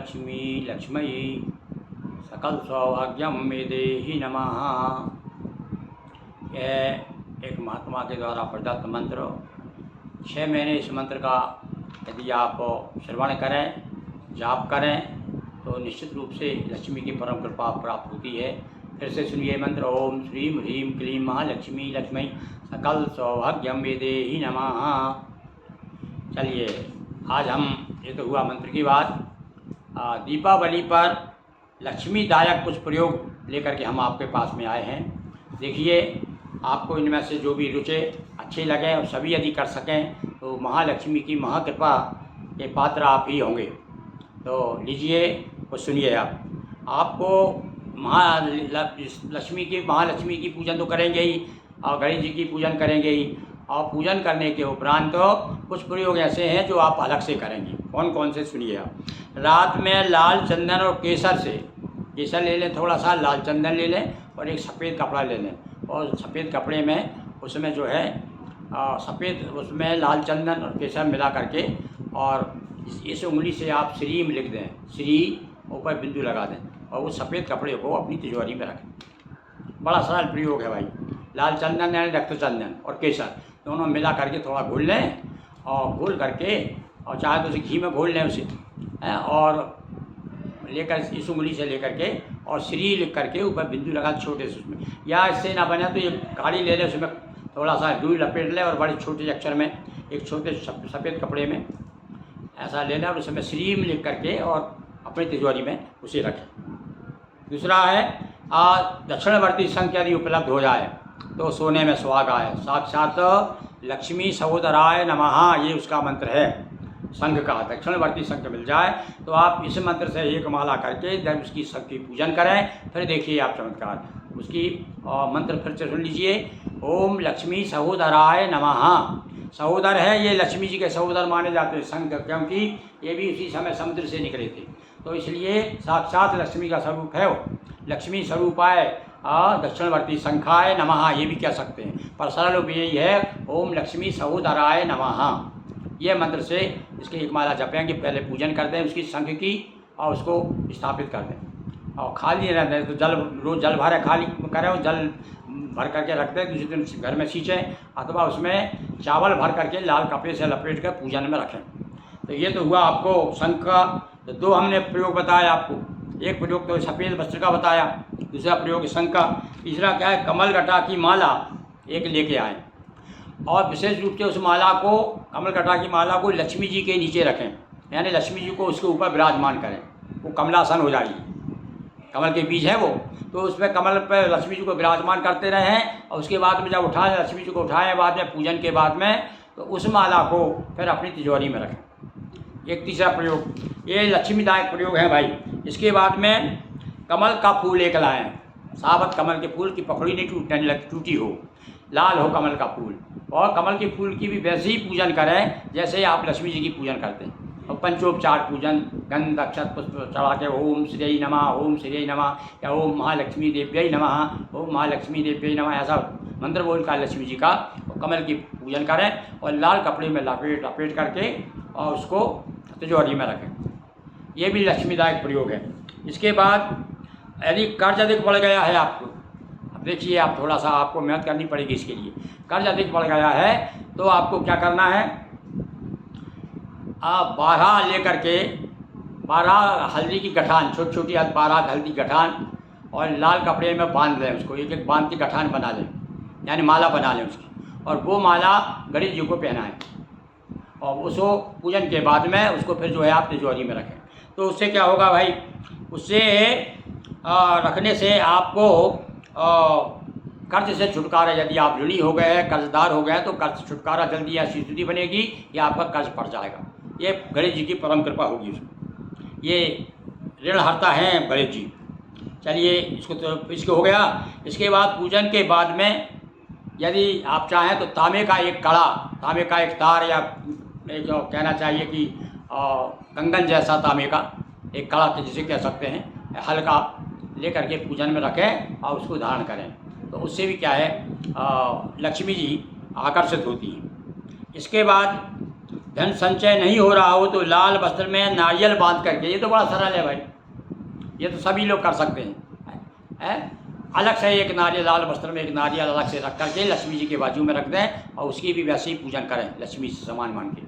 महालक्ष्मी लक्ष्मयी सकल सौभाग्यम मे देहि नमः। यह एक महात्मा के द्वारा प्रदत्त मंत्र। 6 महीने इस मंत्र का यदि आप श्रवण करें, जाप करें, तो निश्चित रूप से लक्ष्मी की परम कृपा प्राप्त होती है। फिर से सुनिए मंत्र। ओम श्रीम ह्रीम क्लीं महालक्ष्मी लक्ष्मी सकल सौभाग्यम मे देहि नमः। चलिए, आज हम, ये तो हुआ मंत्र की बात, दीपावली पर लक्ष्मीदायक कुछ प्रयोग लेकर के हम आपके पास में आए हैं। देखिए, आपको इनमें से जो भी रुचे अच्छे लगे और सभी यदि कर सकें तो महालक्ष्मी की महाकृपा के पात्र आप ही होंगे। तो लीजिए, कुछ सुनिए। आपको महालक्ष्मी की पूजन तो करेंगे ही, और गणेश जी की पूजन करेंगे ही, और पूजन करने के उपरांत तो कुछ प्रयोग ऐसे हैं जो आप अलग से करेंगे। कौन कौन से सुनिए आप। रात में लाल चंदन और केसर से, केसर ले लें थोड़ा सा, लाल चंदन ले लें और एक सफ़ेद कपड़ा ले लें, और सफ़ेद कपड़े में उसमें जो है सफ़ेद, उसमें लाल चंदन और केसर मिला करके, और इस उंगली से आप श्रीम लिख दें, श्री ऊपर बिंदु लगा दें, और उस सफ़ेद कपड़े को अपनी तिजोरी में रखें। बड़ा सरल प्रयोग है भाई। लाल चंदन यानी रक्त चंदन और केसर दोनों मिला करके थोड़ा घोल लें, और घोल करके, और चाहे तो उसे घी में घोल लें उसे, और लेकर इस उंगली से लेकर के और श्री लिख करके ऊपर बिंदु लगा छोटे से उसमें, या इससे ना बने तो ये काली ले लें, उसमें थोड़ा सा रुई लपेट लें और बड़े छोटे अक्षर में एक छोटे सफ़ेद कपड़े में ऐसा लेना, और उसमें श्रीम लिख करके और अपनी तिजोरी में उसे रखें। दूसरा है, दक्षिणवर्ती शंख यदि उपलब्ध हो जाए तो सोने में सुहागा है। साक्षात लक्ष्मी सहोदराय नमः, ये उसका मंत्र है शंख का। दक्षिणवर्ती शंख मिल जाए तो आप इस मंत्र से एक माला करके जब उसकी शंख की पूजन करें, फिर देखिए आप चमत्कार। उसकी मंत्र फिर से सुन लीजिए। ओम लक्ष्मी सहोदराय नमः। सहोदर है, ये लक्ष्मी जी के सहोदर माने जाते हैं शंख, क्योंकि ये भी उसी समय समुद्र से निकले थे, तो इसलिए साक्षात लक्ष्मी का स्वरूप है वो। लक्ष्मी स्वरूपाय दक्षिणवर्ती शंखाय नमः, ये भी कह सकते हैं, पर सरल रूप यही है ओम लक्ष्मी सहोदराय नमः। ये मंत्र से इसकी एक माला जपेंगे, पहले पूजन कर दें उसकी शंख की, और उसको स्थापित कर दें, और खाली रह दें। तो जल रोज़ जल भरे खाली करें, और जल भर करके रख दें, दूसरे दिन घर में सींचें, अथवा उसमें चावल भर करके लाल कपड़े से लपेट कर पूजन में रखें। तो ये तो हुआ आपको शंख का। तो 2 हमने प्रयोग बताया आपको। एक प्रयोग तो सफ़ेद वस्त्र का बताया, दूसरा प्रयोग शंख का। तीसरा क्या है, कमल गटा की माला एक लेके आए, और विशेष रूप से उस माला को, कमल गटा की माला को लक्ष्मी जी के नीचे रखें, यानी लक्ष्मी जी को उसके ऊपर विराजमान करें। वो कमलासन हो जाएगी, कमल के बीज है वो, तो उसमें कमल पर लक्ष्मी जी को विराजमान करते रहें, और उसके बाद में जब उठाएं, लक्ष्मी जी को उठाएं बाद में पूजन के बाद में, तो उस माला को फिर अपनी तिजोरी में रखें। एक तीसरा प्रयोग, ये लक्ष्मीदायक प्रयोग है भाई। इसके बाद में कमल का फूल एक लाएँ, साबत कमल के फूल की पकड़ी नहीं टूटी हो, लाल हो कमल का फूल, और कमल के फूल की भी वैसे ही पूजन करें जैसे आप लक्ष्मी जी की पूजन करते हैं। और पंचोपचार पूजन, गंध अक्षत पुष्प चढ़ा के ओम श्री नमः, ओम श्री नमः, या ओम महालक्ष्मी देव्यै नमः, ओम महालक्ष्मी देव्यै नमः, ऐसा मंत्र बोल कर लक्ष्मी जी का और कमल की पूजन करें, और लाल कपड़े में लपेट करके और उसको तिजोरी में रखें। ये भी लक्ष्मीदायक प्रयोग है। इसके बाद यदि कर्ज अधिक बढ़ गया है आपको, अब देखिए आप थोड़ा सा आपको मेहनत करनी पड़ेगी इसके लिए। कर्ज अधिक बढ़ गया है तो आपको क्या करना है, आप 12 लेकर के 12 हल्दी की गठान, छोटी छोटी 12 हल्दी गठान, और लाल कपड़े में बांध लें उसको, एक एक बांध की गठान बना लें, यानी माला बना लें उसकी, और वो माला गणेश जी को पहनाएं, और उसको पूजन के बाद में उसको फिर जो है आप तिजोरी में रखें। तो उससे क्या होगा भाई, उससे रखने से आपको कर्ज से छुटकारा, यदि आप ऋणी हो गए हैं, कर्जदार हो गए हैं, तो कर्ज से छुटकारा जल्दी ऐसी स्थिति बनेगी या आपका कर्ज पड़ जाएगा। ये गणेश जी की परम कृपा होगी उसमें। ये ऋणहर्ता हैं गणेश जी। चलिए, इसको हो गया। इसके बाद पूजन के बाद में यदि आप चाहें तो तांबे का एक कड़ा, तांबे का एक तार, या जो कहना चाहिए कि कंगन जैसा तांबे का एक कड़ा जिसे कह सकते हैं, हल्का लेकर के पूजन में रखें और उसको धारण करें, तो उससे भी क्या है, लक्ष्मी जी आकर्षित होती हैं। इसके बाद धन संचय नहीं हो रहा हो तो लाल वस्त्र में नारियल बांध करके, ये तो बड़ा सरल है भाई, ये तो सभी लोग कर सकते हैं। अलग से एक नारियल, लाल वस्त्र में एक नारियल अलग से रख करके लक्ष्मी जी के बाजू में रख दें और उसकी भी वैसे ही पूजन करें लक्ष्मी से समान मान के,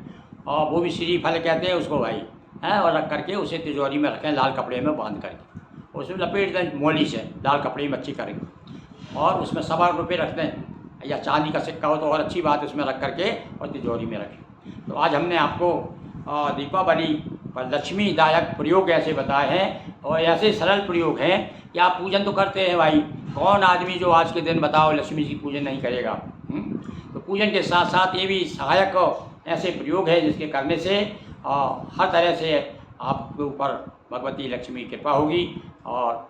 और वो भी श्रीफल कहते हैं उसको भाई, हैं, और रख करके उसे तिजोरी में रखें लाल कपड़े में बांध करके, उसमें लपेट दें मोली से लाल कपड़े में अच्छी करेंगे, और उसमें 1.25 रुपये रख दें या चांदी का सिक्का हो तो और अच्छी बात, उसमें रख करके और तिजोरी में रखें। तो आज हमने आपको दीपावली पर लक्ष्मीदायक प्रयोग ऐसे बताए हैं, और ऐसे सरल प्रयोग हैं कि आप पूजन तो करते हैं भाई, कौन आदमी जो आज के दिन बताओ लक्ष्मी जी पूजन नहीं करेगा। तो पूजन के साथ साथ ये भी सहायक ऐसे प्रयोग है जिसके करने से हर तरह से आपके ऊपर भगवती लक्ष्मी की कृपा होगी, और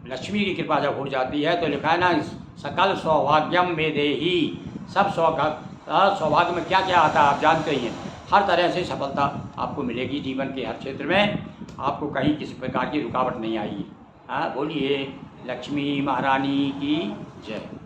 लक्ष्मी की कृपा जब हो जाती है तो लिखा है ना, सकल सौभाग्यम में देही, सब सौभाग्य में क्या क्या आता है आप जानते ही हैं, हर तरह से सफलता आपको मिलेगी जीवन के हर क्षेत्र में, आपको कहीं किसी प्रकार की रुकावट नहीं आएगी। हाँ, बोलिए लक्ष्मी महारानी की जय।